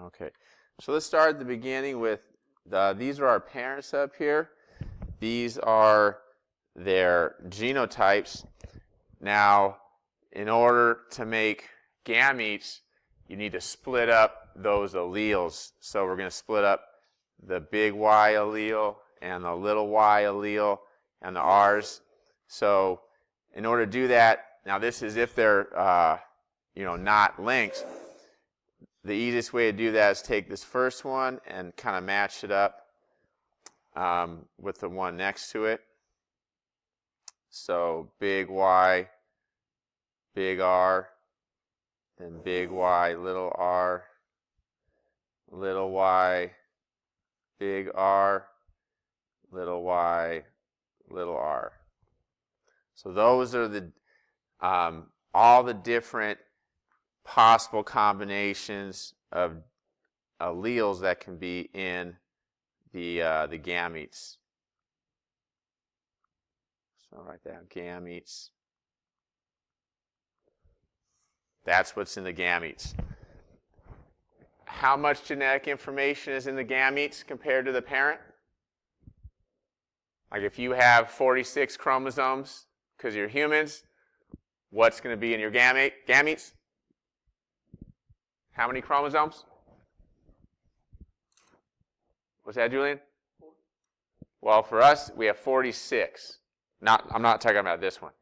Okay, so let's start at the beginning with these are our parents up here. These are their genotypes. Now, in order to make gametes, you need to split up those alleles. So we're going to split up the big Y allele and the little y allele and the R's. So in order to do that, now this is if they're not linked. The easiest way to do that is take this first one and kind of match it up with the one next to it. So big Y, big R, then big Y, little r, little y, big R, little y, little r. So those are the all the different possible combinations of alleles that can be in the gametes. So I'll write down gametes. That's what's in the gametes. How much genetic information is in the gametes compared to the parent? Like if you have 46 chromosomes because you're humans, what's going to be in your gametes? How many chromosomes? What's that, Julian? Well, for us, we have 46. I'm not talking about this one.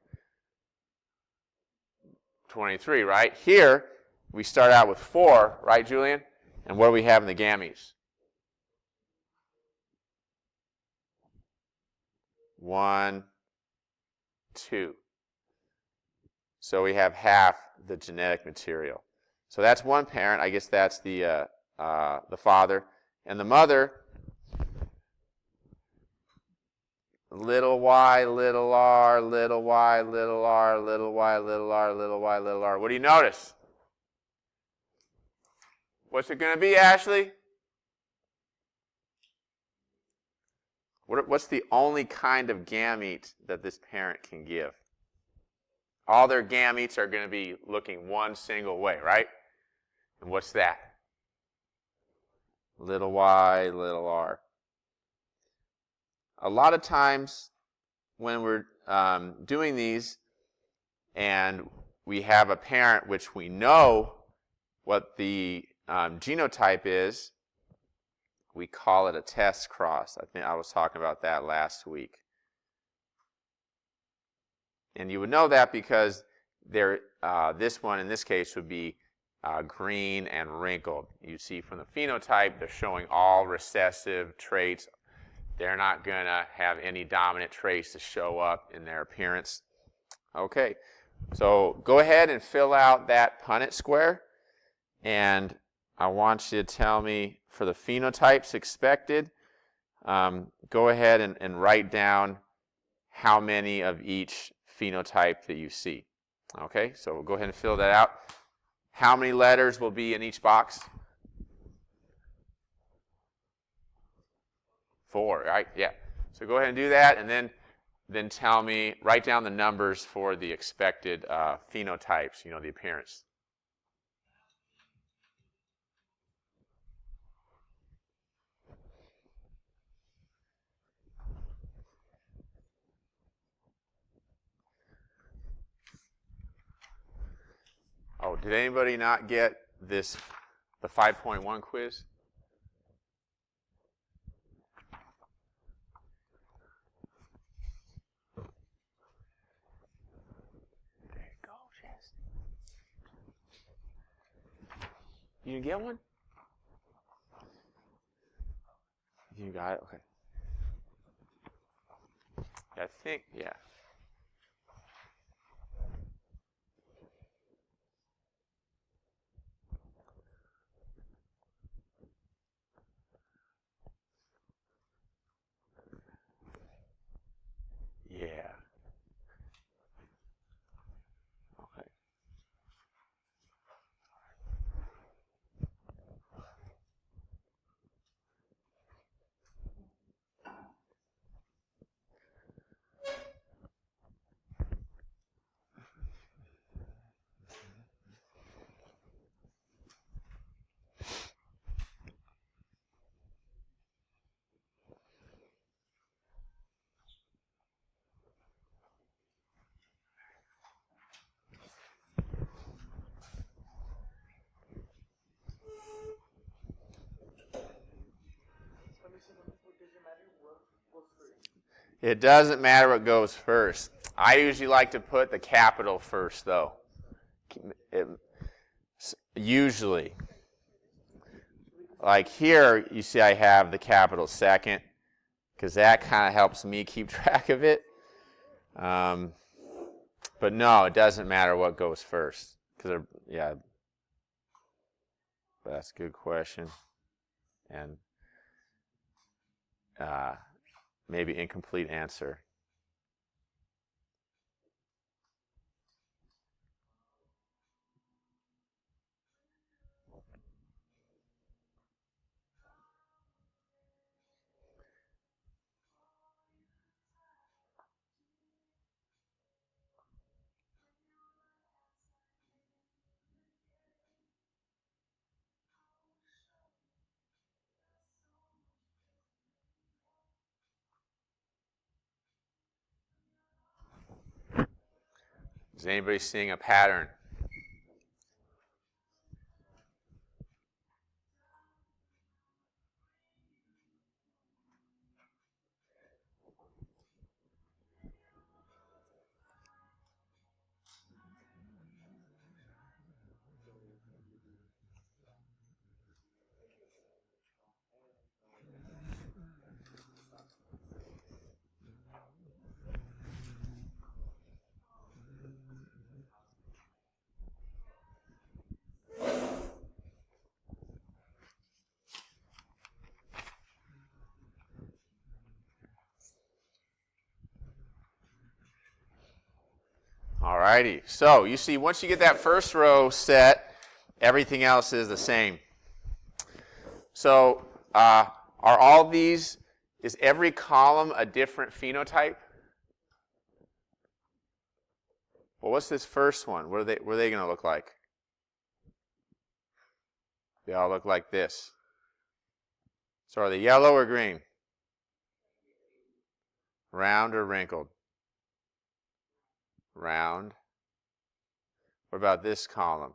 23, right? Here, we start out with 4, right, Julian? And what do we have in the gametes? 1, 2. So we have half the genetic material. So that's one parent. I guess that's the father. And the mother, little y, little r, little y, little r, little y, little r, little y, little r. What do you notice? What's it going to be, Ashley? What's the only kind of gamete that this parent can give? All their gametes are going to be looking one single way, right? And what's that? Little y, little r. A lot of times when we're doing these and we have a parent which we know what the genotype is, we call it a test cross. I think I was talking about that last week. And you would know that because this one in this case would be green and wrinkled. You see from the phenotype, they're showing all recessive traits. They're not going to have any dominant traits to show up in their appearance. Okay, so go ahead and fill out that Punnett square. And I want you to tell me for the phenotypes expected, go ahead and write down how many of each phenotype that you see. Okay, so we'll go ahead and fill that out. How many letters will be in each box? 4, right? Yeah. So go ahead and do that, and then tell me, write down the numbers for the expected phenotypes, the appearance. Oh, did anybody not get the 5.1 quiz? There you go, Jess. You didn't get one? You got it? Okay. I think, yeah. Yeah. Okay. It doesn't matter what goes first. I usually like to put the capital first, though. Usually. Like here, you see I have the capital second, because that kind of helps me keep track of it. But no, it doesn't matter what goes first. Because, yeah, that's a good question. And maybe incomplete answer. Is anybody seeing a pattern? Alrighty, so you see once you get that first row set, everything else is the same. So are all these, is every column a different phenotype? Well, what's this first one? What are they going to look like? They all look like this. So are they yellow or green? Round or wrinkled? Round. What about this column?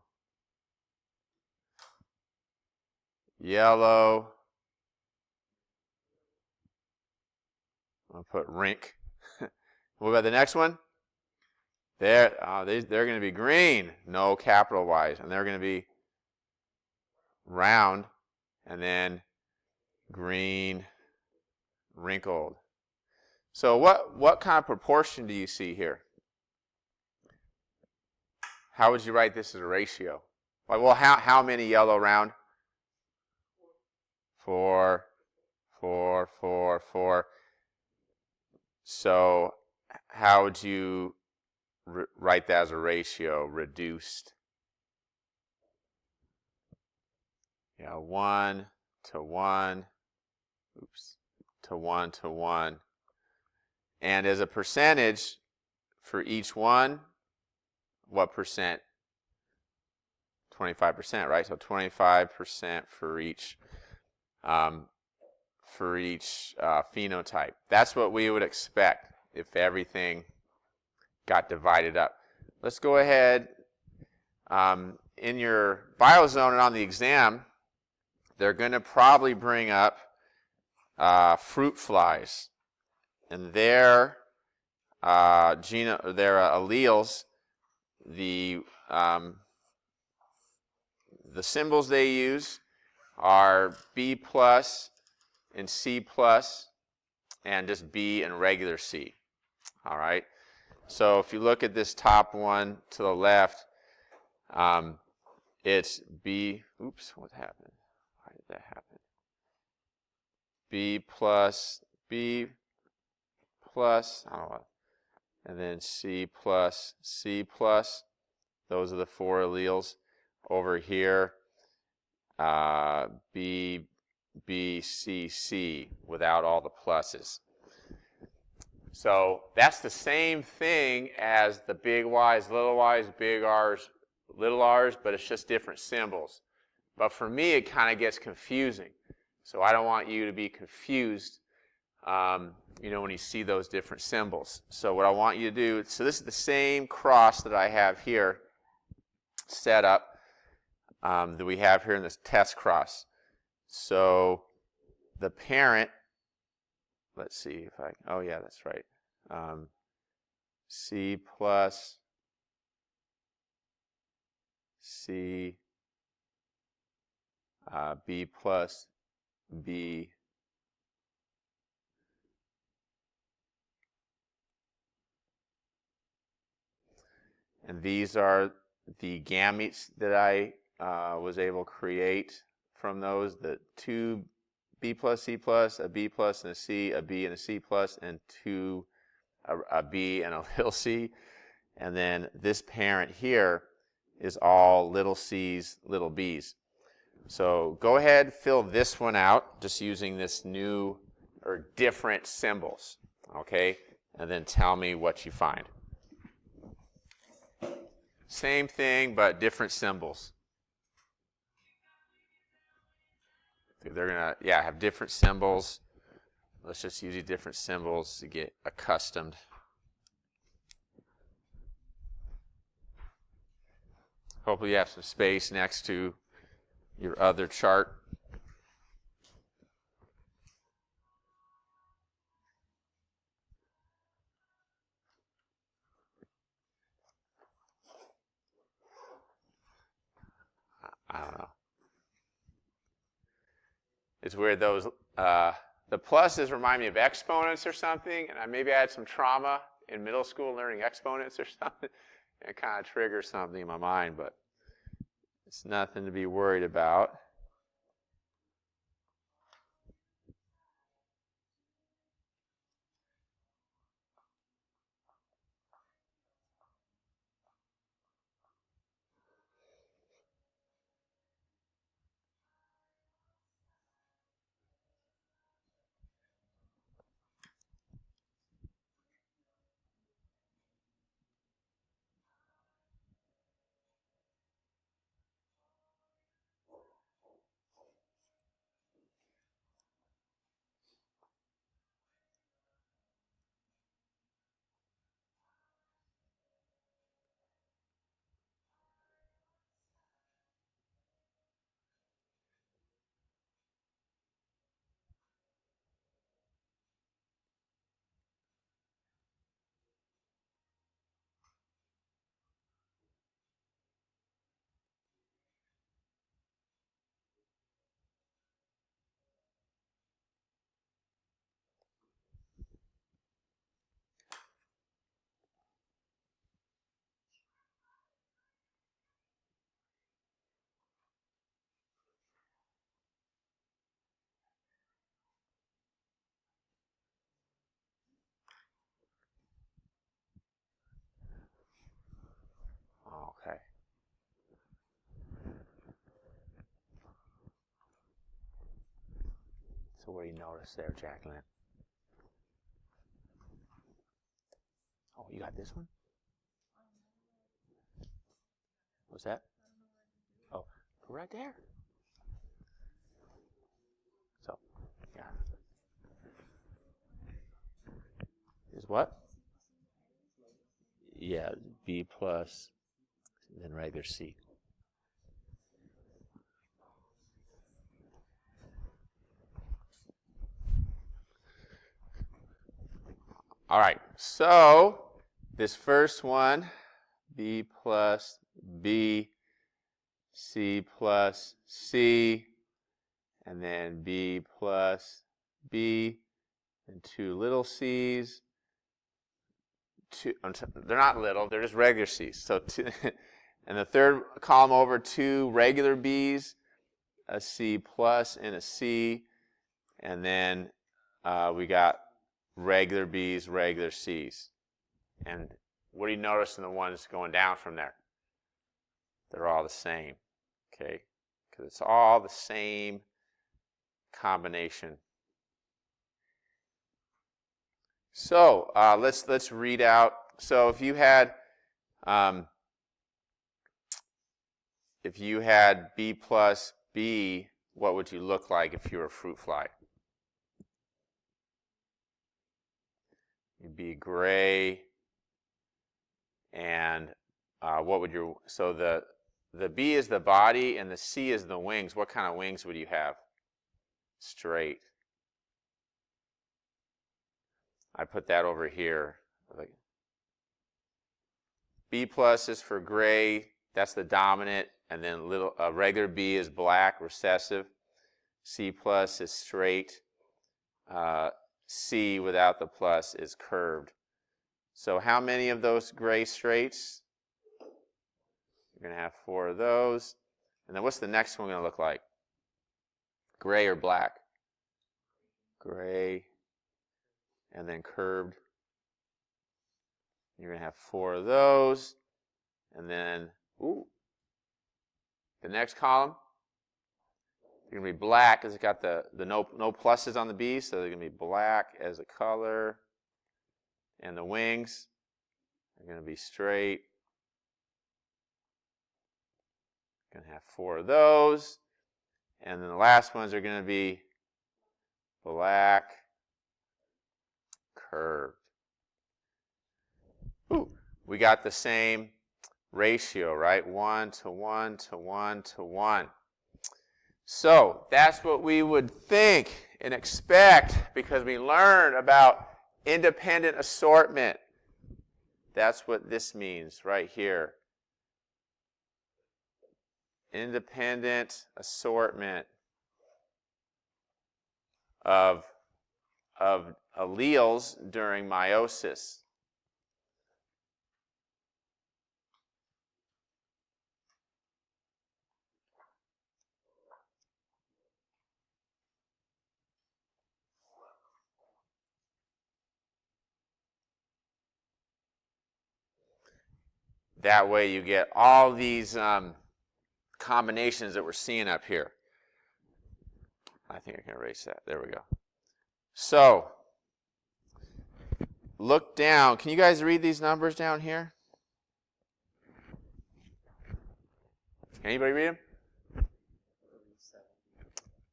Yellow. I'll put rink. What about the next one? They're going to be green, no capital Y's, and they're going to be round, and then green, wrinkled. So what kind of proportion do you see here? How would you write this as a ratio? Like, well, how many yellow round? 4, 4, 4, 4. So how would you write that as a ratio, reduced? Yeah, 1 to 1. Oops. To 1 to 1. And as a percentage for each one, what percent? 25%, right? So 25% for each phenotype. That's what we would expect if everything got divided up. Let's go ahead. In your biozone and on the exam, they're going to probably bring up fruit flies, and their alleles, the symbols they use are B plus and C plus, and just B and regular C. All right. So if you look at this top one to the left, it's B. Oops, what happened? Why did that happen? B plus, I don't know, and then C plus, C plus. Those are the 4 alleles. Over here, B, B, C, C, without all the pluses. So that's the same thing as the big Y's, little y's, big R's, little r's, but it's just different symbols. But for me, it kind of gets confusing. So I don't want you to be confused, when you see those different symbols. So what I want you to do, so this is the same cross that I have here set up that we have here in this test cross. So the parent let's see if I, oh yeah, that's right. C plus C, B plus B, and these are the gametes that I was able to create from those, the two B plus C plus, a B plus and a C, a B and a C plus, and two, a B and a little c. And then this parent here is all little c's, little b's. So go ahead, fill this one out, just using this new or different symbols, okay? And then tell me what you find. Same thing, but different symbols. They're gonna, yeah, have different symbols. Let's just use these different symbols to get accustomed. Hopefully you have some space next to your other chart. I don't know. It's weird, those, the pluses remind me of exponents or something, and maybe I had some trauma in middle school learning exponents or something. It kind of triggers something in my mind, but it's nothing to be worried about. Okay. So what do you notice there, Jacqueline? Oh, you got this one? What's that? Oh, go right there. So, yeah. Is what? Yeah, B plus, then right there's C. All right, so this first one, B plus B, C plus C, and then B plus B, and two little c's. They're not little, they're just regular c's. So two, and the third column over, two regular b's, a C plus and a C, and then we got regular B's, regular C's. And what do you notice in the ones going down from there? They're all the same, okay? Because it's all the same combination. So let's read out. So if you had B plus B, what would you look like if you were a fruit fly? You'd be gray, and what would your, so the B is the body and the C is the wings. What kind of wings would you have? Straight. I put that over here. B plus is for gray, that's the dominant, and then regular B is black, recessive. C plus is straight. C without the plus is curved. So how many of those gray straights? You're going to have 4 of those. And then what's the next one going to look like? Gray or black? Gray, and then curved. You're going to have 4 of those. And then, the next column, they're going to be black because it's got the no pluses on the B, so they're going to be black as a color. And the wings are going to be straight. Going to have 4 of those. And then the last ones are going to be black, curved. We got the same ratio, right? 1 to 1 to 1 to 1. So that's what we would think and expect because we learned about independent assortment. That's what this means right here. Independent assortment of alleles during meiosis. That way you get all these combinations that we're seeing up here. I think I can erase that. There we go. So, look down. Can you guys read these numbers down here? Anybody read them?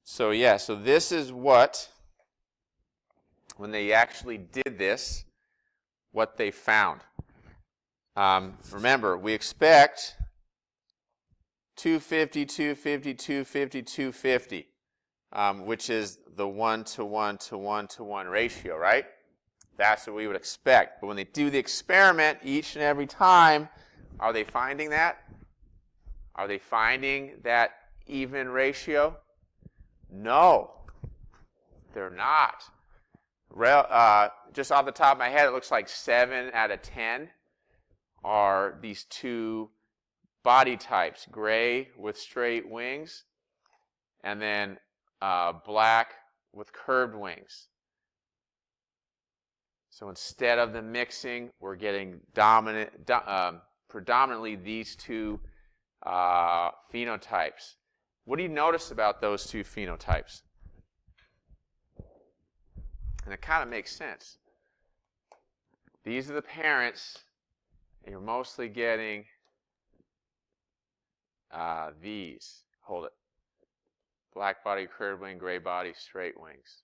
So yeah, so this is what, when they actually did this, what they found. Remember, we expect 250, 250, 250, 250, which is the 1 to 1 to 1 to 1 ratio, right? That's what we would expect. But when they do the experiment each and every time, are they finding that? Are they finding that even ratio? No, they're not. Just off the top of my head, it looks like 7 out of 10 are these two body types, gray with straight wings, and then black with curved wings. So instead of the mixing, we're getting predominantly these two phenotypes. What do you notice about those two phenotypes? And it kind of makes sense. These are the parents, and you're mostly getting these. Hold it. Black body, curved wing, gray body, straight wings.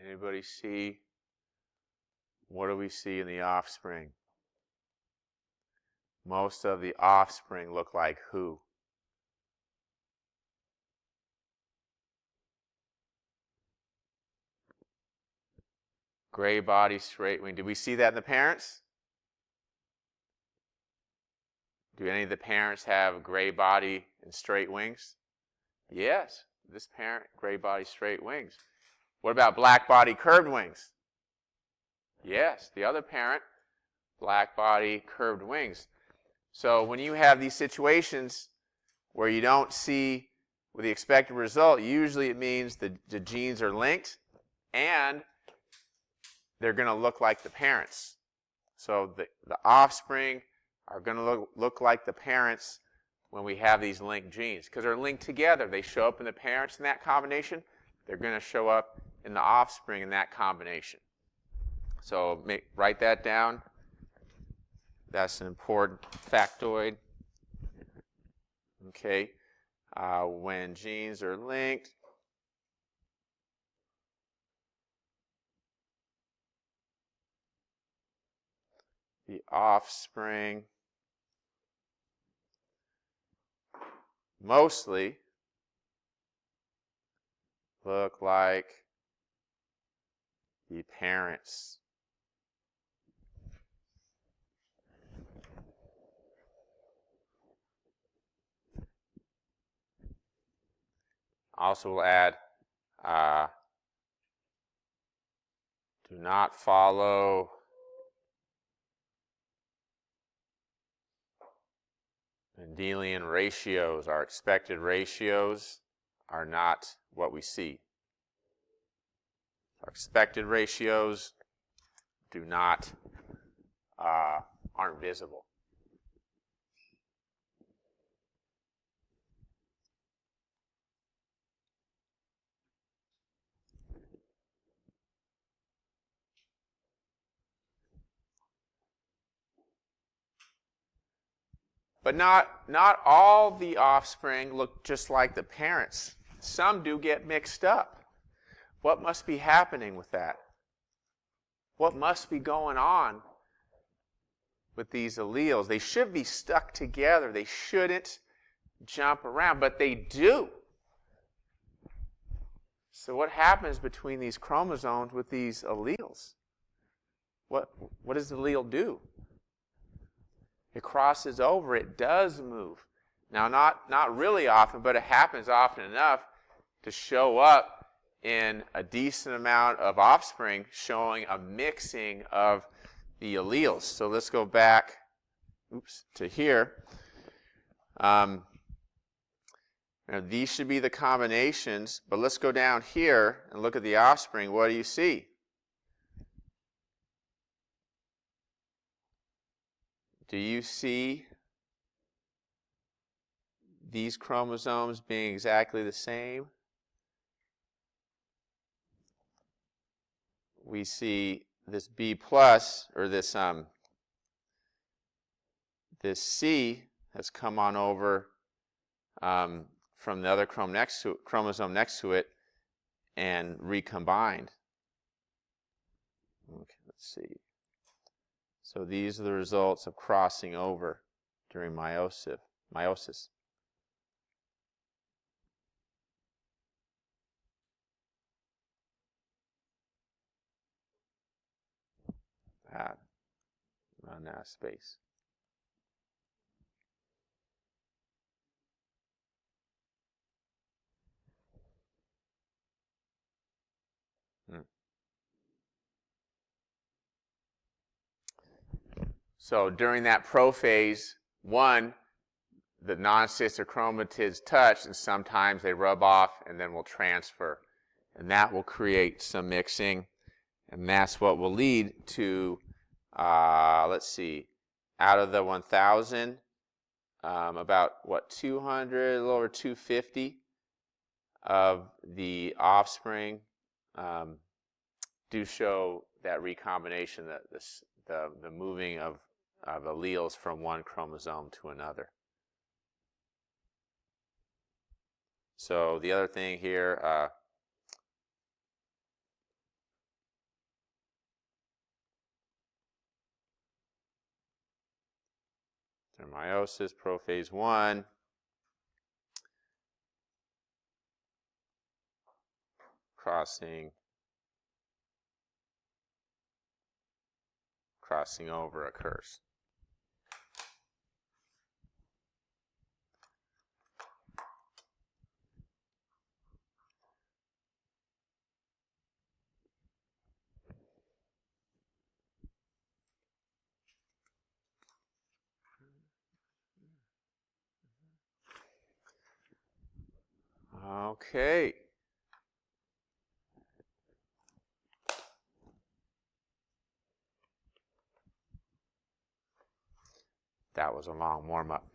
Anybody see? What do we see in the offspring? Most of the offspring look like who? Gray body, straight wing. Did we see that in the parents? Do any of the parents have gray body and straight wings? Yes. This parent, gray body, straight wings. What about black body, curved wings? Yes. The other parent, black body, curved wings. So when you have these situations where you don't see the expected result, usually it means the genes are linked and they're going to look like the parents. So the offspring are going to look like the parents when we have these linked genes. Because they're linked together. They show up in the parents in that combination. They're going to show up in the offspring in that combination. So write that down. That's an important factoid. Okay. When genes are linked, the offspring mostly look like the parents. Also will add do not follow Mendelian ratios. Our expected ratios are not what we see. Our expected ratios do not aren't visible. But not all the offspring look just like the parents. Some do get mixed up. What must be happening with that? What must be going on with these alleles? They should be stuck together. They shouldn't jump around, but they do. So what happens between these chromosomes with these alleles? What does the allele do? It crosses over. It does move. Now, not really often, but it happens often enough to show up in a decent amount of offspring showing a mixing of the alleles. So let's go back to here. Now these should be the combinations, but let's go down here and look at the offspring. What do you see? Do you see these chromosomes being exactly the same? We see this B plus, or this C has come on over from the other chromosome next to it and recombined. Okay, let's see. So these are the results of crossing over during meiosis. Run out of space. So during that prophase, one, the non-sister chromatids touch, and sometimes they rub off and then will transfer. And that will create some mixing, and that's what will lead to, let's see, out of the 1,000, about, 200, a little over 250 of the offspring do show that recombination, the moving of alleles from one chromosome to another. So the other thing here, meiosis, prophase 1, crossing over occurs. Okay. That was a long warm-up.